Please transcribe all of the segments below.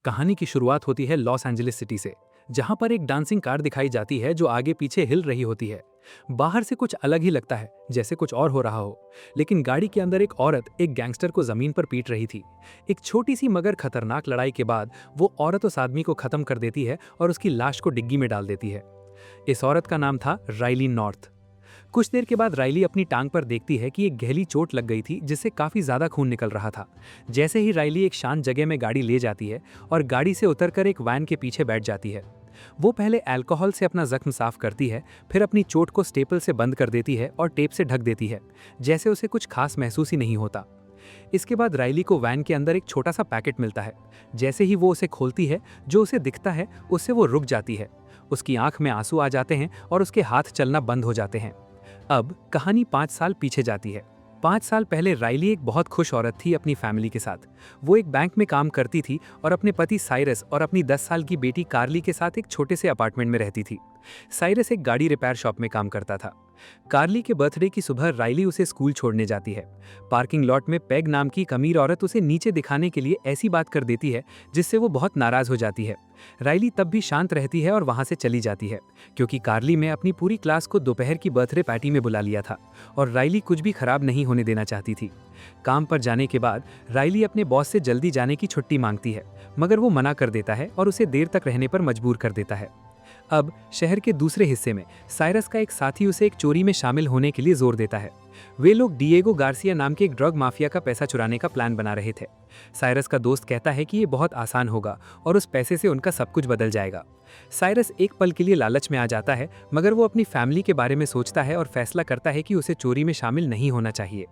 कहानी की शुरुआत होती है लॉस एंजलिस सिटी से, जहां पर एक डांसिंग कार दिखाई जाती है जो आगे पीछे हिल रही होती है। बाहर से कुछ अलग ही लगता है, जैसे कुछ और हो रहा हो। लेकिन गाड़ी के अंदर एक औरत एक गैंगस्टर को जमीन पर पीट रही थी। एक छोटी सी मगर खतरनाक लड़ाई के बाद वो औरत उस आदमी को खत्म कर देती है और उसकी लाश को डिग्गी में डाल देती है। इस औरत का नाम था राइली नॉर्थ। कुछ देर के बाद राइली अपनी टांग पर देखती है कि एक गहरी चोट लग गई थी, जिससे काफी ज्यादा खून निकल रहा था। जैसे ही राइली एक शांत जगह में गाड़ी ले जाती है और गाड़ी से उतरकर एक वैन के पीछे बैठ जाती है। वो पहले अल्कोहल से अपना जख्म साफ करती है, फिर अपनी चोट को स्टेपल से बंद कर देती है और टेप से ढक देती है, जैसे उसे कुछ खास महसूस ही नहीं होता। इसके बाद राइली को वैन के अंदर एक छोटा सा पैकेट मिलता है। जैसे ही वो उसे खोलती है, जो उसे दिखता है उससे वो रुक जाती है। उसकी आंख में आंसू आ जाते हैं और उसके हाथ चलना बंद हो जाते हैं। अब कहानी 5 साल पीछे जाती है। 5 साल पहले राइली एक बहुत खुश औरत थी अपनी फैमिली के साथ। वो एक बैंक में काम करती थी और अपने पति साइरस और अपनी 10 साल की बेटी कार्ली के साथ एक छोटे से अपार्टमेंट में रहती थी। साइरस एक गाड़ी रिपेयर शॉप में काम करता था। कार्ली के बर्थडे की सुबह राइली उसे स्कूल छोड़ने जाती है। पार्किंग लॉट में पैग नाम की एक अमीर औरत उसे नीचे दिखाने के लिए ऐसी बात कर देती है जिससे वो बहुत नाराज हो जाती है। राइली तब भी शांत रहती है और वहां से चली जाती है, क्योंकि कार्ली ने अपनी पूरी क्लास को दोपहर की बर्थडे पार्टी में बुला लिया था और राइली कुछ भी खराब नहीं होने देना चाहती थी। काम पर जाने के बाद राइली अपने बॉस से जल्दी जाने की छुट्टी मांगती है, मगर वो मना कर देता है और उसे देर तक रहने पर मजबूर कर देता है। अब शहर के दूसरे हिस्से में साइरस का एक साथी उसे एक चोरी में शामिल होने के लिए जोर देता है। वे लोग डिएगो गार्सिया नाम के एक ड्रग माफिया का पैसा चुराने का प्लान बना रहे थे। साइरस का दोस्त कहता है कि ये बहुत आसान होगा और उस पैसे से उनका सब कुछ बदल जाएगा। साइरस एक पल के लिए लालच में आ जाता है, मगर वो अपनी फैमिली के बारे में सोचता है और फैसला करता है कि उसे चोरी में शामिल नहीं होना चाहिए।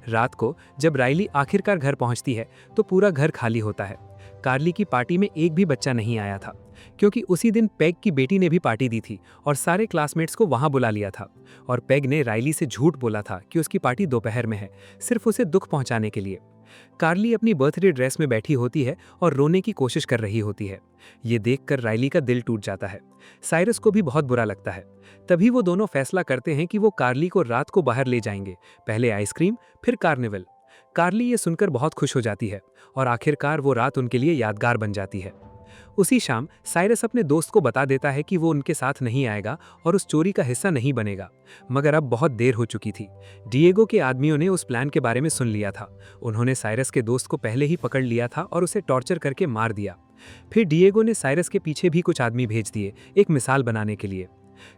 रात को जब राइली आखिरकार घर पहुंचती है तो पूरा घर खाली होता है। कार्ली की पार्टी में एक भी बच्चा नहीं आया था, क्योंकि उसी दिन पेग की बेटी ने भी पार्टी दी थी और सारे क्लासमेट्स को वहां बुला लिया था। और पेग ने राइली से झूठ बोला था कि उसकी पार्टी दोपहर में है, सिर्फ उसे दुख पहुंचाने के लिए। कार्ली अपनी बर्थडे ड्रेस में बैठी होती है और रोने की कोशिश कर रही होती है। ये देखकर राइली का दिल टूट जाता है। साइरस को भी बहुत बुरा लगता है। तभी वो दोनों फैसला करते हैं कि वो कार्ली को रात को बाहर ले जाएंगे, पहले आइसक्रीम फिर कार्निवल। कार्ली ये सुनकर बहुत खुश हो जाती है और आखिरकार वो रात उनके लिए यादगार बन जाती है। उसी शाम साइरस अपने दोस्त को बता देता है कि वो उनके साथ नहीं आएगा और उस चोरी का हिस्सा नहीं बनेगा, मगर अब बहुत देर हो चुकी थी। डिएगो के आदमियों ने उस प्लान के बारे में सुन लिया था। उन्होंने साइरस के दोस्त को पहले ही पकड़ लिया था और उसे टॉर्चर करके मार दिया। फिर डिएगो ने साइरस के पीछे भी कुछ आदमी भेज दिए, एक मिसाल बनाने के लिए।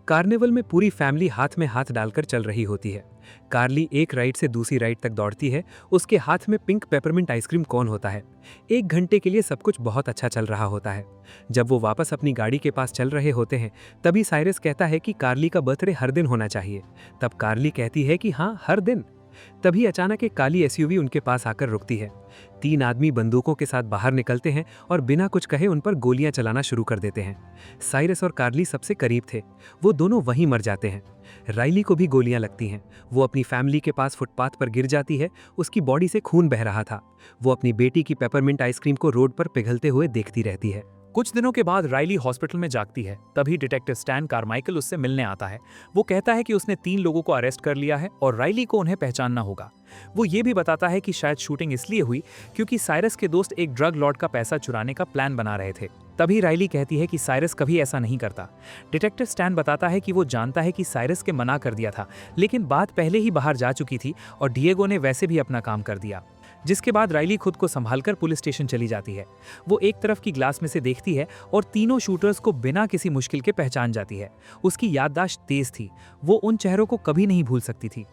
कार्निवल में पूरी फैमिली हाथ में हाथ डालकर चल रही होती है। कार्ली एक राइड से दूसरी राइड तक दौड़ती है। उसके हाथ में पिंक पेपरमिंट आइसक्रीम कोन होता है। 1 घंटे के लिए सब कुछ बहुत अच्छा चल रहा होता है। जब वो वापस अपनी गाड़ी के पास चल रहे होते हैं, तभी साइरस कहता है कि कार्ली का बर्थडे हर दिन होना चाहिए। तब कार्ली कहती है कि हाँ, हर दिन। तभी अचानक एक काली एसयूवी उनके पास आकर रुकती है। 3 आदमी बंदूकों के साथ बाहर निकलते हैं और बिना कुछ कहे उन पर गोलियां चलाना शुरू कर देते हैं। साइरस और कार्ली सबसे करीब थे, वो दोनों वहीं मर जाते हैं। राइली को भी गोलियां लगती हैं। वो अपनी फैमिली के पास फुटपाथ पर गिर जाती है। उसकी बॉडी से खून बह रहा था। वो अपनी बेटी की पेपरमिंट आइसक्रीम को रोड पर पिघलते हुए देखती रहती है। कुछ दिनों के बाद राइली हॉस्पिटल में जागती है। तभी डिटेक्टिव स्टैन कारमाइकल उससे मिलने आता है। वो कहता है कि उसने 3 लोगों को अरेस्ट कर लिया है और राइली को उन्हें पहचानना होगा। वो ये भी बताता है कि शायद शूटिंग इसलिए हुई क्योंकि साइरस के दोस्त एक ड्रग लॉर्ड का पैसा चुराने का प्लान बना रहे थे। तभी राइली कहती है कि साइरस कभी ऐसा नहीं करता। डिटेक्टिव स्टैन बताता है कि वो जानता है कि साइरस के मना कर दिया था, लेकिन बात पहले ही बाहर जा चुकी थी और डिएगो ने वैसे भी अपना काम कर दिया। जिसके बाद राइली खुद को संभालकर पुलिस स्टेशन चली जाती है। वो एक तरफ की ग्लास में से देखती है और तीनों शूटर्स को बिना किसी मुश्किल के पहचान जाती है। उसकी याददाश्त तेज थी, वो उन चेहरों को कभी नहीं भूल सकती थी।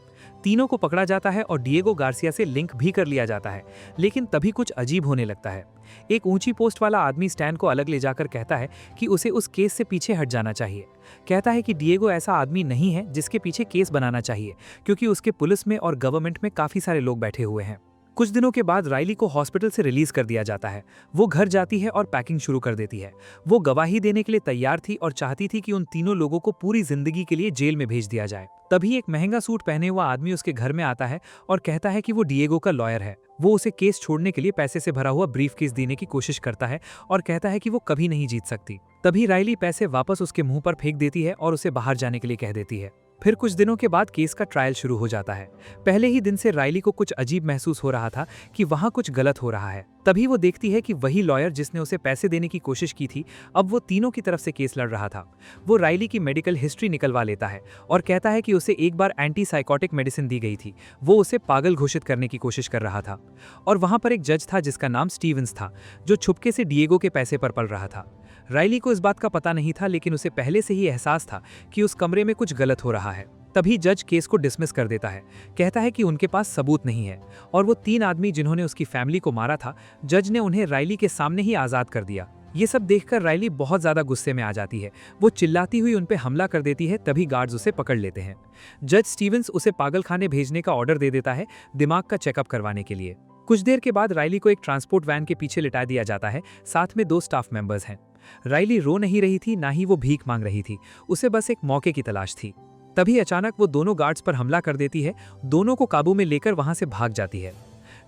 तीनों को पकड़ा जाता है और डिएगो गार्सिया से लिंक भी कर लिया जाता है, लेकिन तभी कुछ अजीब होने लगता है। एक ऊंची पोस्ट वाला आदमी स्टैन को अलग ले जाकर कहता है कि उसे उस केस से पीछे हट जाना चाहिए। कहता है कि डिएगो ऐसा आदमी नहीं है जिसके पीछे केस बनाना चाहिए, क्योंकि उसके पुलिस में और गवर्नमेंट में काफी सारे लोग बैठे हुए हैं। कुछ दिनों के बाद राइली को हॉस्पिटल से रिलीज कर दिया जाता है। वो घर जाती है और पैकिंग शुरू कर देती है। वो गवाही देने के लिए तैयार थी और चाहती थी कि उन तीनों लोगों को पूरी जिंदगी के लिए जेल में भेज दिया जाए। तभी एक महंगा सूट पहने हुआ आदमी उसके घर में आता है और कहता है कि वो डिएगो का लॉयर है। वो उसे केस छोड़ने के लिए पैसे से भरा हुआ ब्रीफकेस देने की कोशिश करता है और कहता है कि वो कभी नहीं जीत सकती। तभी राइली पैसे वापस उसके मुंह पर फेंक देती है और उसे बाहर जाने के लिए कह देती है। फिर कुछ दिनों के बाद केस का ट्रायल शुरू हो जाता है। पहले ही दिन से राइली को कुछ अजीब महसूस हो रहा था कि वहाँ कुछ गलत हो रहा है। तभी वो देखती है कि वही लॉयर जिसने उसे पैसे देने की कोशिश की थी, अब वो तीनों की तरफ से केस लड़ रहा था। वो राइली की मेडिकल हिस्ट्री निकलवा लेता है और कहता है कि उसे एक बार एंटी साइकोटिक मेडिसिन दी गई थी। वो उसे पागल घोषित करने की कोशिश कर रहा था। और वहाँ पर एक जज था जिसका नाम स्टीवंस था, जो छुपके से डिएगो के पैसे पर पल रहा था। राइली को इस बात का पता नहीं था, लेकिन उसे पहले से ही एहसास था कि उस कमरे में कुछ गलत हो रहा है। तभी जज केस को डिसमिस कर देता है, कहता है कि उनके पास सबूत नहीं है और वो 3 आदमी जिन्होंने उसकी फैमिली को मारा था, जज ने उन्हें राइली के सामने ही आज़ाद कर दिया। ये सब देखकर राइली बहुत ज़्यादा गुस्से में आ जाती है। वो चिल्लाती हुई उन पे हमला कर देती है। तभी गार्ड्स उसे पकड़ लेते हैं। जज स्टीवंस उसे पागलखाने भेजने का ऑर्डर दे देता है, दिमाग का चेकअप करवाने के लिए। कुछ देर के बाद राइली को एक ट्रांसपोर्ट वैन के पीछे लिटा दिया जाता है, साथ में 2 स्टाफ मेंबर्स हैं। राइली रो नहीं रही थी, ना ही वो भीख मांग रही थी। उसे बस एक मौके की तलाश थी। तभी अचानक वो दोनों गार्ड्स पर हमला कर देती है, दोनों को काबू में लेकर वहां से भाग जाती है।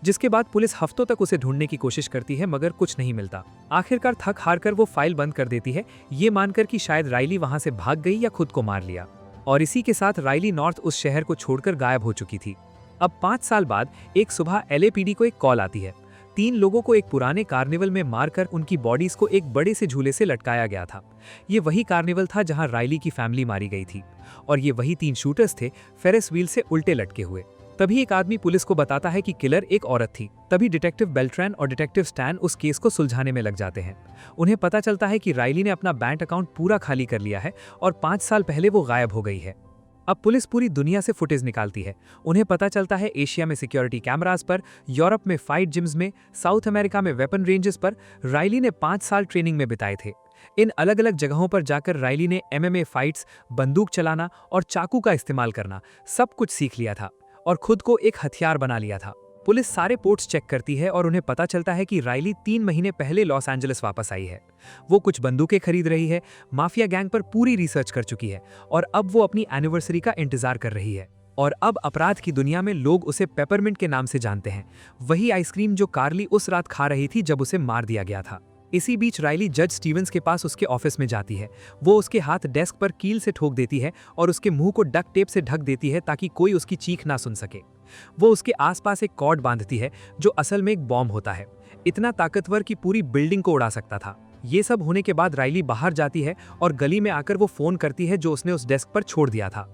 जिसके बाद पुलिस हफ्तों तक उसे ढूंढने की कोशिश करती है, मगर कुछ नहीं मिलता। आखिरकार थक हार कर वो फाइल बंद कर देती है, ये मानकर कि शायद राइली वहां से भाग गई या खुद को मार लिया। और इसी के साथ राइली नॉर्थ उस शहर को छोड़कर गायब हो चुकी थी। अब 5 साल बाद एक सुबह LAPD को एक कॉल आती है। 3 लोगों को एक पुराने कार्निवल में मारकर उनकी बॉडीज को एक बड़े से झूले से लटकाया गया था। ये वही कार्निवल था जहां राइली की फैमिली मारी गई थी, और ये वही 3 शूटर्स थे, फेरिस व्हील से उल्टे लटके हुए। तभी एक आदमी पुलिस को बताता है कि किलर एक औरत थी। तभी डिटेक्टिव बेल्ट्रैन और डिटेक्टिव स्टैन उस केस को सुलझाने में लग जाते हैं। उन्हें पता चलता है कि राइली ने अपना बैंक अकाउंट पूरा खाली कर लिया है और 5 साल पहले वो गायब हो गई है। अब पुलिस पूरी दुनिया से फुटेज निकालती है। उन्हें पता चलता है एशिया में सिक्योरिटी कैमरास पर, यूरोप में फाइट जिम्स में, साउथ अमेरिका में वेपन रेंजेस पर राइली ने 5 साल ट्रेनिंग में बिताए थे। इन अलग अलग जगहों पर जाकर राइली ने MMA फाइट्स, बंदूक चलाना और चाकू का इस्तेमाल करना सब कुछ सीख लिया था और खुद को एक हथियार बना लिया था। पुलिस सारे पोर्ट्स चेक करती है और उन्हें पता चलता है कि राइली 3 महीने पहले लॉस एंजलिस वापस आई है। वो कुछ बंदूकें खरीद रही है, माफिया गैंग पर पूरी रिसर्च कर चुकी है और अब वो अपनी एनिवर्सरी का इंतजार कर रही है। और अब अपराध की दुनिया में लोग उसे पेपरमिंट के नाम से जानते हैं, वही आइसक्रीम जो कार्ली उस रात खा रही थी जब उसे मार दिया गया था। इसी बीच राइली जज स्टीवंस के पास उसके ऑफिस में जाती है। वो उसके हाथ डेस्क पर कील से ठोक देती है और उसके मुंह को डक्ट टेप से ढक देती है ताकि कोई उसकी चीख ना सुन सके। वो उसके आसपास एक कॉर्ड बांधती है जो असल में एक बॉम्ब होता है, इतना ताकतवर कि पूरी बिल्डिंग को उड़ा सकता था। ये सब होने के बाद राइली बाहर जाती है और गली में आकर वो फोन करती है जो उसने उस डेस्क पर छोड़ दिया था।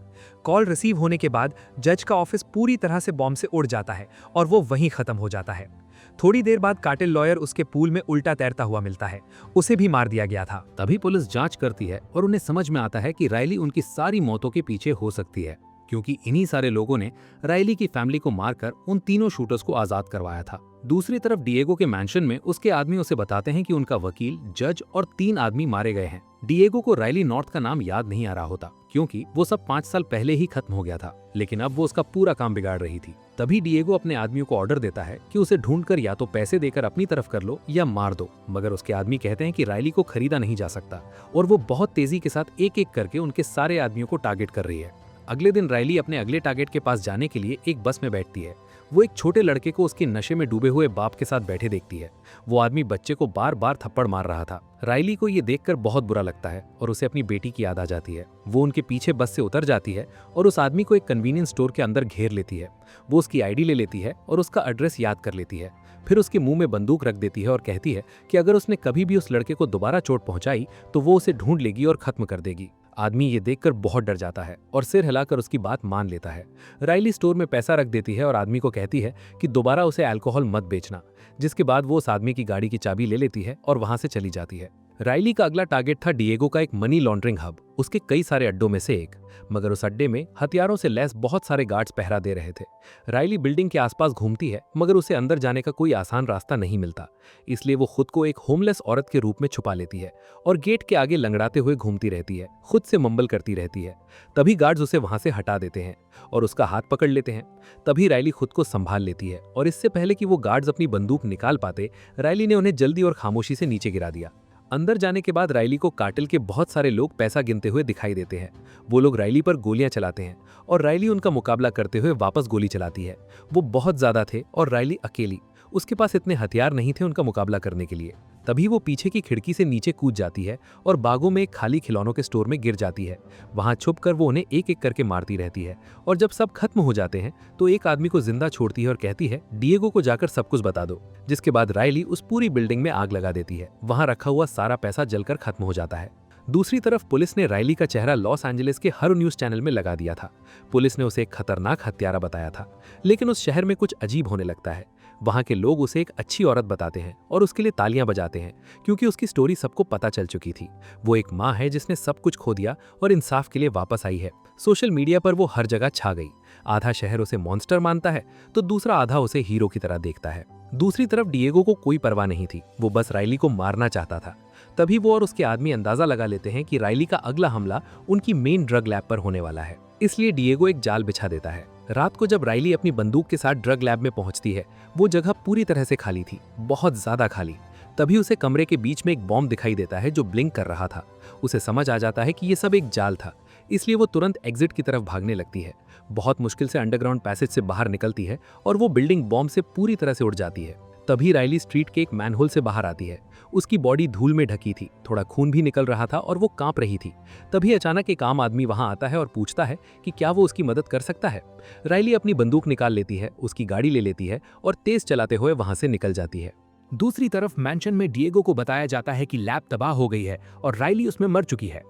कॉल रिसीव होने के बाद जज का ऑफिस पूरी तरह से बॉम्ब से उड़ जाता है और वो वहीं खत्म हो जाता है। थोड़ी देर बाद कार्टेल लॉयर उसके पूल में उल्टा तैरता हुआ मिलता है, उसे भी मार दिया गया था। तभी पुलिस जांच करती है और उन्हें समझ में आता है कि राइली उनकी सारी मौतों के पीछे हो सकती है, क्योंकि इन्हीं सारे लोगों ने राइली की फैमिली को मारकर उन तीनों शूटर्स को आजाद करवाया था। दूसरी तरफ डिएगो के मैंशन में उसके आदमी उसे बताते हैं कि उनका वकील, जज और 3 आदमी मारे गए हैं। डिएगो को राइली नॉर्थ का नाम याद नहीं आ रहा होता, क्योंकि वो सब 5 साल पहले ही खत्म हो गया था, लेकिन अब वो उसका पूरा काम बिगाड़ रही थी। तभी डिएगो अपने आदमियों को ऑर्डर देता है कि उसे ढूंढकर या तो पैसे देकर अपनी तरफ कर लो या मार दो, मगर उसके आदमी कहते हैं कि राइली को खरीदा नहीं जा सकता और वो बहुत तेजी के साथ एक एक करके उनके सारे आदमियों को टारगेट कर रही है। अगले दिन राइली अपने अगले टारगेट के पास जाने के लिए एक बस में बैठती है। वो एक छोटे लड़के को उसके नशे में डूबे हुए बाप के साथ बैठे देखती है। वो आदमी बच्चे को बार बार थप्पड़ मार रहा था। राइली को ये देखकर बहुत बुरा लगता है और उसे अपनी बेटी की याद आ जाती है। वो उनके पीछे बस से उतर जाती है और उस आदमी को एक कन्वीनियंस स्टोर के अंदर घेर लेती है। वो उसकी आईडी ले लेती है और उसका एड्रेस याद कर लेती है। फिर उसके मुंह में बंदूक रख देती है और कहती है कि अगर उसने कभी भी उस लड़के को दोबारा चोट पहुंचाई तो वो उसे ढूंढ लेगी और खत्म कर देगी। आदमी ये देखकर बहुत डर जाता है और सिर हिलाकर उसकी बात मान लेता है। राइली स्टोर में पैसा रख देती है और आदमी को कहती है कि दोबारा उसे अल्कोहल मत बेचना, जिसके बाद वो उस आदमी की गाड़ी की चाबी ले लेती है और वहां से चली जाती है। राइली का अगला टारगेट था डिएगो का एक मनी लॉन्ड्रिंग हब, उसके कई सारे अड्डों में से एक, मगर उस अड्डे में हथियारों से लैस बहुत सारे गार्ड्स पहरा दे रहे थे। राइली बिल्डिंग के आसपास घूमती है, मगर उसे अंदर जाने का कोई आसान रास्ता नहीं मिलता, इसलिए वो खुद को एक होमलेस औरत के रूप में छुपा लेती है और गेट के आगे लंगड़ाते हुए घूमती रहती है, खुद से मंबल करती रहती है। तभी गार्ड्स उसे वहां से हटा देते हैं और उसका हाथ पकड़ लेते हैं। तभी राइली खुद को संभाल लेती है और इससे पहले कि वो गार्ड्स अपनी बंदूक निकाल पाते, राइली ने उन्हें जल्दी और खामोशी से नीचे गिरा दिया। अंदर जाने के बाद राइली को कार्टेल के बहुत सारे लोग पैसा गिनते हुए दिखाई देते हैं। वो लोग राइली पर गोलियां चलाते हैं और राइली उनका मुकाबला करते हुए वापस गोली चलाती है। वो बहुत ज्यादा थे और राइली अकेली, उसके पास इतने हथियार नहीं थे उनका मुकाबला करने के लिए। तभी वो पीछे की खिड़की से नीचे कूद जाती है और बागों में एक खाली खिलौनों के स्टोर में गिर जाती है। वहां छुपकर वो उन्हें एक एक करके मारती रहती है और जब सब खत्म हो जाते हैं तो एक आदमी को जिंदा छोड़ती है और कहती है डिएगो को जाकर सब कुछ बता दो। जिसके बाद राइली उस पूरी बिल्डिंग में आग लगा देती है। वहां रखा हुआ सारा पैसा जलकर खत्म हो जाता है। दूसरी तरफ पुलिस ने राइली का चेहरा लॉस एंजलिस के हर न्यूज चैनल में लगा दिया था। पुलिस ने उसे एक खतरनाक हत्यारा बताया था, लेकिन उस शहर में कुछ अजीब होने लगता है। वहां के लोग उसे एक अच्छी औरत बताते हैं और उसके लिए तालियां बजाते हैं, क्योंकि उसकी स्टोरी सबको पता चल चुकी थी। वो एक माँ है जिसने सब कुछ खो दिया और इंसाफ के लिए वापस आई है। सोशल मीडिया पर वो हर जगह छा गई। आधा शहर उसे मॉन्स्टर मानता है तो दूसरा आधा उसे हीरो की तरह देखता है। दूसरी तरफ डिएगो को कोई परवाह नहीं थी, वो बस राइली को मारना चाहता था। तभी वो और उसके आदमी अंदाजा लगा लेते हैं कि राइली का अगला हमला उनकी मेन ड्रग लैब पर होने वाला है। इसलिए डिएगो एक जाल बिछा देता है। रात को जब राइली अपनी बंदूक के साथ ड्रग लैब में पहुंचती है, वो जगह पूरी तरह से खाली थी, बहुत ज्यादा खाली। तभी उसे कमरे के बीच में एक बॉम्ब दिखाई देता है जो ब्लिंक कर रहा था। उसे समझ आ जाता है कि ये सब एक जाल था, इसलिए वो तुरंत एग्जिट की तरफ भागने लगती है। बहुत मुश्किल से अंडरग्राउंड पैसेज से बाहर निकलती है और वो बिल्डिंग बॉम्ब से पूरी तरह से उड़ जाती है। तभी राइली स्ट्रीट के एक मैनहोल से बाहर आती है। उसकी बॉडी धूल में ढकी थी, थोड़ा खून भी निकल रहा था और वो कांप रही थी। तभी अचानक एक आम आदमी वहां आता है और पूछता है कि क्या वो उसकी मदद कर सकता है। राइली अपनी बंदूक निकाल लेती है, उसकी गाड़ी ले लेती है और तेज चलाते हुए वहां से निकल जाती है। दूसरी तरफ मैंशन में डिएगो को बताया जाता है कि लैब तबाह हो गई है और राइली उसमें मर चुकी है।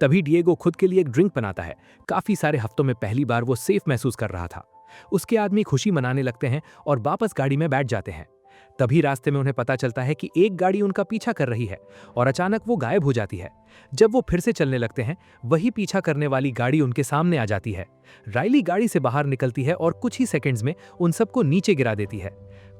तभी डिएगो खुद के लिए एक ड्रिंक बनाता है। काफी सारे हफ्तों में पहली बार वो सेफ महसूस कर रहा था। उसके आदमी खुशी मनाने लगते हैं और वापस गाड़ी में बैठ जाते हैं। तभी रास्ते में उन्हें पता चलता है कि एक गाड़ी उनका पीछा कर रही है और अचानक वो गायब हो जाती है। जब वो फिर से चलने लगते हैं, वही पीछा करने वाली गाड़ी उनके सामने आ जाती है। राइली गाड़ी से बाहर निकलती है और कुछ ही सेकंड्स में उन सबको नीचे गिरा देती है।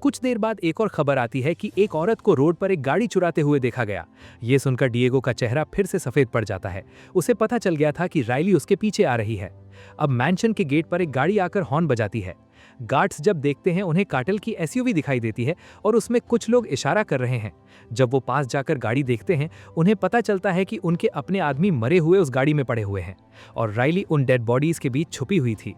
कुछ देर बाद एक और खबर आती है कि एक औरत को रोड पर एक गाड़ी चुराते हुए देखा गया। ये सुनकर डिएगो का चेहरा फिर से सफेद पड़ जाता है। उसे पता चल गया था कि राइली उसके पीछे आ रही है। अब मैंशन के गेट पर एक गाड़ी आकर हॉर्न बजाती है। गार्ड्स जब देखते हैं, उन्हें कार्टेल की एसयूवी दिखाई देती है और उसमें कुछ लोग इशारा कर रहे हैं। जब वो पास जाकर गाड़ी देखते हैं, उन्हें पता चलता है कि उनके अपने आदमी मरे हुए उस गाड़ी में पड़े हुए हैं और राइली उन डेड बॉडीज के बीच छुपी हुई थी।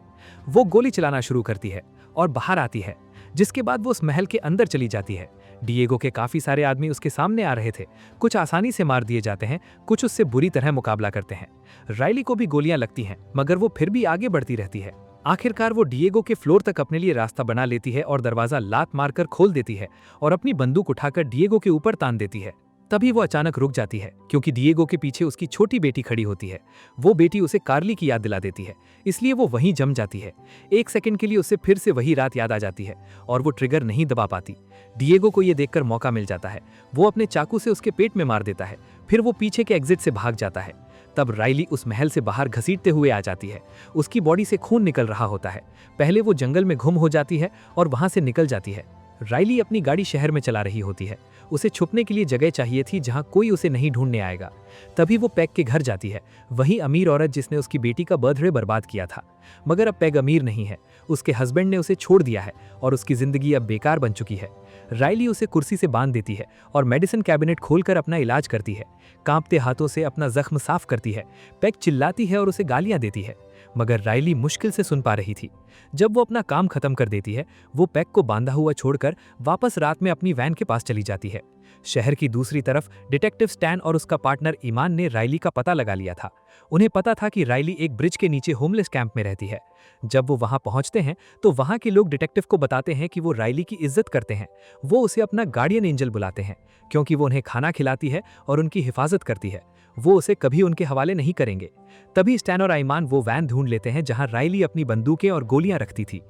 वो गोली चलाना शुरू करती है और बाहर आती है, जिसके बाद वो उस महल के अंदर चली जाती है। डिएगो के काफी सारे आदमी उसके सामने आ रहे थे। कुछ आसानी से मार दिए जाते हैं, कुछ उससे बुरी तरह मुकाबला करते हैं। राइली को भी गोलियां लगती हैं, मगर वो फिर भी आगे बढ़ती रहती है। आखिरकार वो डिएगो के फ्लोर तक अपने लिए रास्ता बना लेती है और दरवाजा लात मारकर खोल देती है और अपनी बंदूक उठाकर डिएगो के ऊपर तान देती है। तभी वो अचानक रुक जाती है, क्योंकि डिएगो के पीछे उसकी छोटी बेटी खड़ी होती है। वो बेटी उसे कार्ली की याद दिला देती है, इसलिए वो वहीं जम जाती है। एक सेकंड के लिए उसे फिर से वही रात याद आ जाती है और वो ट्रिगर नहीं दबा पाती। डिएगो को ये देखकर मौका मिल जाता है। वो अपने चाकू से उसके पेट में मार देता है। फिर वो पीछे के एग्जिट से भाग जाता है। तब राइली उस महल से बाहर घसीटते हुए आ जाती है। उसकी बॉडी से खून निकल रहा होता है। पहले वो जंगल में गुम हो जाती है और वहां से निकल जाती है। राइली अपनी गाड़ी शहर में चला रही होती है। उसे छुपने के लिए जगह चाहिए थी जहां कोई उसे नहीं ढूंढने आएगा। तभी वो पैग के घर जाती है, वही अमीर औरत जिसने उसकी बेटी का बर्थडे बर्बाद किया था। मगर अब पैग अमीर नहीं है, उसके हस्बैंड ने उसे छोड़ दिया है और उसकी जिंदगी अब बेकार बन चुकी है। राइली उसे कुर्सी से बांध देती है और मेडिसिन कैबिनेट खोलकर अपना इलाज करती है। कांपते हाथों से अपना जख्म साफ करती है। पैग चिल्लाती है और उसे गालियां देती है, मगर राइली मुश्किल से सुन पा रही थी। जब वो अपना काम खत्म कर देती है, वो पैग को बांधा हुआ छोड़कर वापस रात में अपनी वैन के पास चली जाती है। शहर की दूसरी तरफ डिटेक्टिव स्टैन और उसका पार्टनर ईमान ने राइली का पता लगा लिया था। उन्हें पता था कि राइली एक ब्रिज के नीचे होमलेस कैंप में रहती है। जब वो वहां पहुंचते हैं तो वहां के लोग डिटेक्टिव को बताते हैं कि वो राइली की इज्जत करते हैं। वो उसे अपना गार्डियन एंजल बुलाते हैं, क्योंकि वो उन्हें खाना खिलाती है और उनकी हिफाजत करती है। वो उसे कभी उनके हवाले नहीं करेंगे। तभी स्टैन और ईमान वो वैन ढूंढ लेते हैं जहां राइली अपनी बंदूकें और गोलियां रखती थी।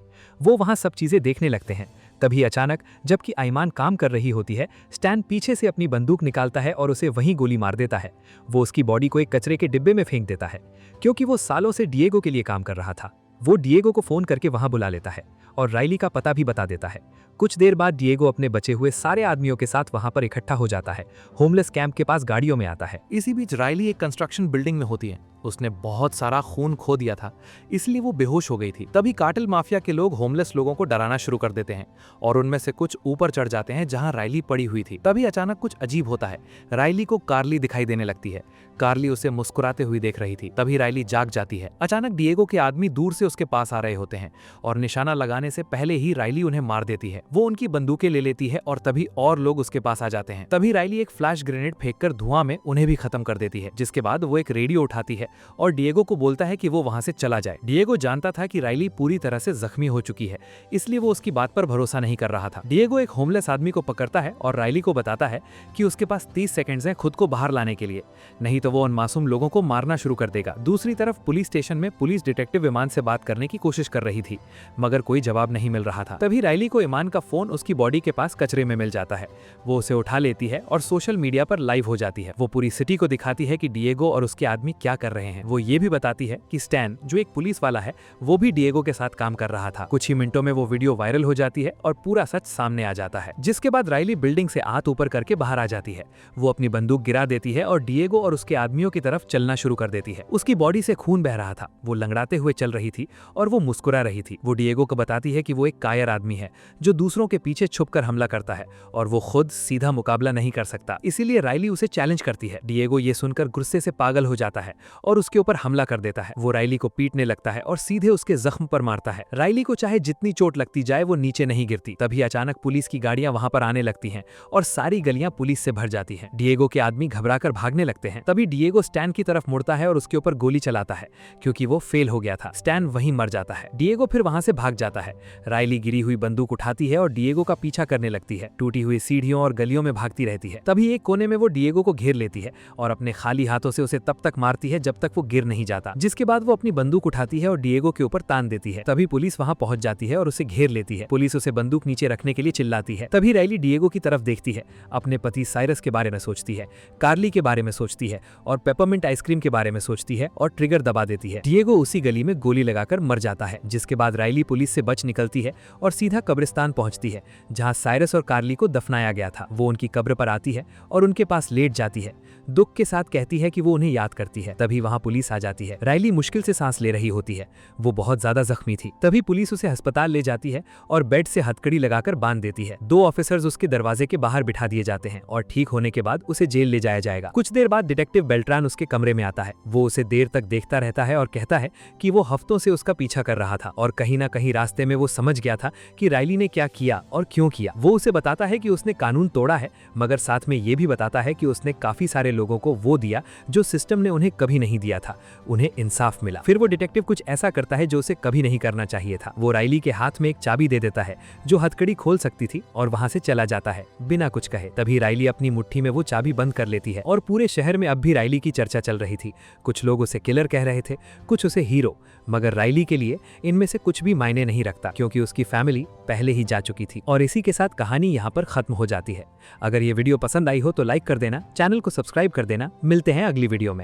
वो वहां सब चीजें देखने लगते हैं। तभी अचानक, जबकि ईमान काम कर रही होती है, स्टैन पीछे से अपनी बंदूक निकालता है और उसे वहीं गोली मार देता है। वो उसकी बॉडी को एक कचरे के डिब्बे में फेंक देता है, क्योंकि वो सालों से डिएगो के लिए काम कर रहा था। वो डिएगो को फोन करके वहां बुला लेता है और राइली का पता भी बता देता है। कुछ देर बाद डिएगो अपने बचे हुए सारे आदमियों के साथ वहां पर इकट्ठा हो जाता है। होमलेस कैंप के पास गाड़ियों में आता है। इसी बीच राइली एक कंस्ट्रक्शन बिल्डिंग में होती है। उसने बहुत सारा खून खो दिया था, इसलिए वो बेहोश हो गई थी। तभी कार्टेल माफिया के लोग होमलेस लोगों को डराना शुरू कर देते हैं और उनमें से कुछ ऊपर चढ़ जाते हैं जहां राइली पड़ी हुई थी। तभी अचानक कुछ अजीब होता है। राइली को कार्ली दिखाई देने लगती है। कार्ली उसे मुस्कुराते हुए देख रही थी। तभी राइली जाग जाती है। अचानक डिएगो के आदमी दूर से उसके पास आ रहे होते हैं और निशाना लगाने आने से पहले ही राइली उन्हें मार देती है। वो उनकी बंदूकें ले लेती है और तभी और लोग उसके पास आ जाते हैं। तभी राइली एक फ्लैश ग्रेनेड फेंककर धुआं में उन्हें भी खत्म कर देती है, जिसके बाद वो एक रेडियो उठाती है और डिएगो को बोलता है कि वो वहां से चला जाए। डिएगो जानता था कि राइली पूरी तरह से जख्मी हो चुकी है, इसलिए वो उसकी बात पर भरोसा नहीं कर रहा था। डिएगो एक होमलेस आदमी को पकड़ता है और राइली को बताता है कि उसके पास 30 सेकंड्स हैं खुद को बाहर लाने के लिए, नहीं तो वो उन मासूम लोगों को मारना शुरू कर देगा। दूसरी तरफ पुलिस स्टेशन में पुलिस डिटेक्टिव ईमान से बात करने की कोशिश कर रही थी, मगर कोई जवाब नहीं मिल रहा था। तभी राइली को ईमान का फोन उसकी बॉडी के पास कचरे में मिल जाता है। वो उसे उठा लेती है और सोशल मीडिया पर लाइव हो जाती है। वो पूरी सिटी को दिखाती है कि डिएगो और उसके आदमी क्या कर रहे हैं। वो ये भी बताती है कि स्टैन, जो एक पुलिस वाला है, वो भी डिएगो के साथ काम कर रहा था। कुछ ही मिनटों में वो वीडियो वायरल हो जाती है और पूरा सच सामने आ जाता है, जिसके बाद राइली बिल्डिंग से हाथ ऊपर करके बाहर आ जाती है। वो अपनी बंदूक गिरा देती है और डिएगो और उसके आदमियों की तरफ चलना शुरू कर देती है। उसकी बॉडी से खून बह रहा था, वो लंगड़ाते हुए चल रही थी और वो मुस्कुरा रही थी। वो डिएगो को बताती है कि वो एक कायर आदमी है जो दूसरों के पीछे छुपकर हमला करता है और वो खुद सीधा मुकाबला नहीं कर सकता, इसीलिए राइली उसे चैलेंज करती है। डिएगो ये सुनकर गुस्से से पागल हो जाता है और उसके ऊपर हमला कर देता है। वो राइली को पीटने लगता है और सीधे उसके जख्म पर मारता है। राइली को चाहे जितनी चोट लगती जाए वो नीचे नहीं गिरती। तभी अचानक पुलिस की गाड़ियां वहां पर आने लगती हैं और सारी गलियां पुलिस से भर जाती हैं। डिएगो के आदमी घबराकर भागने लगते हैं। तभी डिएगो स्टैन की तरफ मुड़ता है और उसके ऊपर गोली चलाता है, क्योंकि वो फेल हो गया था। स्टैन वहीं मर जाता है। डिएगो फिर वहां से भाग जाता है। राइली गिरी हुई बंदूक उठाती है और डिएगो का पीछा करने लगती है। टूटी हुई सीढ़ियों और गलियों में भागती रहती है। तभी एक कोने में वो डिएगो को घेर लेती है और अपने खाली हाथों से उसे तब तक मारती है जब तक वो गिर नहीं जाता, जिसके बाद वो अपनी बंदूक उठाती है और डिएगो के ऊपर तान देती है। तभी पुलिस वहां पहुंच जाती है और उसे घेर लेती है। पुलिस उसे बंदूक नीचे रखने के लिए चिल्लाती है। तभी राइली डिएगो की तरफ देखती है, अपने पति साइरस के बारे में सोचती है, कार्ली के बारे में सोचती है और पेपरमिंट आइसक्रीम के बारे में सोचती है और ट्रिगर दबा देती है। डिएगो उसी गली में गोली लगाकर मर जाता है, जिसके बाद राइली पुलिस से बच निकलती है और सीधा कब्रिस्तान पहुंचती है जहां साइरस और कार्ली को दफनाया गया था। वो उनकी कब्र पर आती है और उनके पास लेट जाती है, दुख के साथ कहती है कि वो उन्हें याद करती है। तभी वहां पुलिस आ जाती है। राइली मुश्किल से सांस ले रही होती है, वो बहुत ज्यादा जख्मी थी। तभी पुलिस उसे अस्पताल ले जाती है और बेड से हथकड़ी लगाकर बांध देती है। 2 ऑफिसर्स उसके दरवाजे के बाहर बिठा दिए जाते हैं और ठीक होने के बाद उसे जेल ले जाया जाएगा। कुछ देर बाद डिटेक्टिव बेल्ट्रान उसके कमरे में आता है। वो उसे देर तक देखता रहता है और कहता है कि वो हफ्तों से उसका पीछा कर रहा था और कहीं ना कहीं रास्ते में वो समझ गया था कि राइली ने क्या किया और क्यों किया। वो उसे बताता है कि उसने कानून तोड़ा है, मगर साथ में ये भी बताता है कि उसने काफी सारे लोगों को वो दिया जो सिस्टम ने उन्हें कभी नहीं दिया था। उन्हें इंसाफ मिला। फिर वो डिटेक्टिव कुछ ऐसा करता है जो उसे कभी नहीं करना चाहिए था। वो राइली के हाथ में एक चाबी दे देता है जो हथकड़ी खोल सकती थी और वहां से चला जाता है बिना कुछ कहे। तभी राइली अपनी मुट्ठी में वो चाबी बंद कर लेती है और पूरे शहर में अब भी राइली की चर्चा चल रही थी। कुछ लोग उसे किलर कह रहे थे, कुछ उसे हीरो, मगर राइली के लिए इनमें से कुछ भी मायने नहीं रखता, क्योंकि उसकी फैमिली पहले ही जा चुकी थी। और इसी के साथ कहानी यहाँ पर खत्म हो जाती है। अगर ये वीडियो पसंद आई हो तो लाइक कर देना, चैनल को सब्सक्राइब कर देना। मिलते हैं अगली वीडियो में।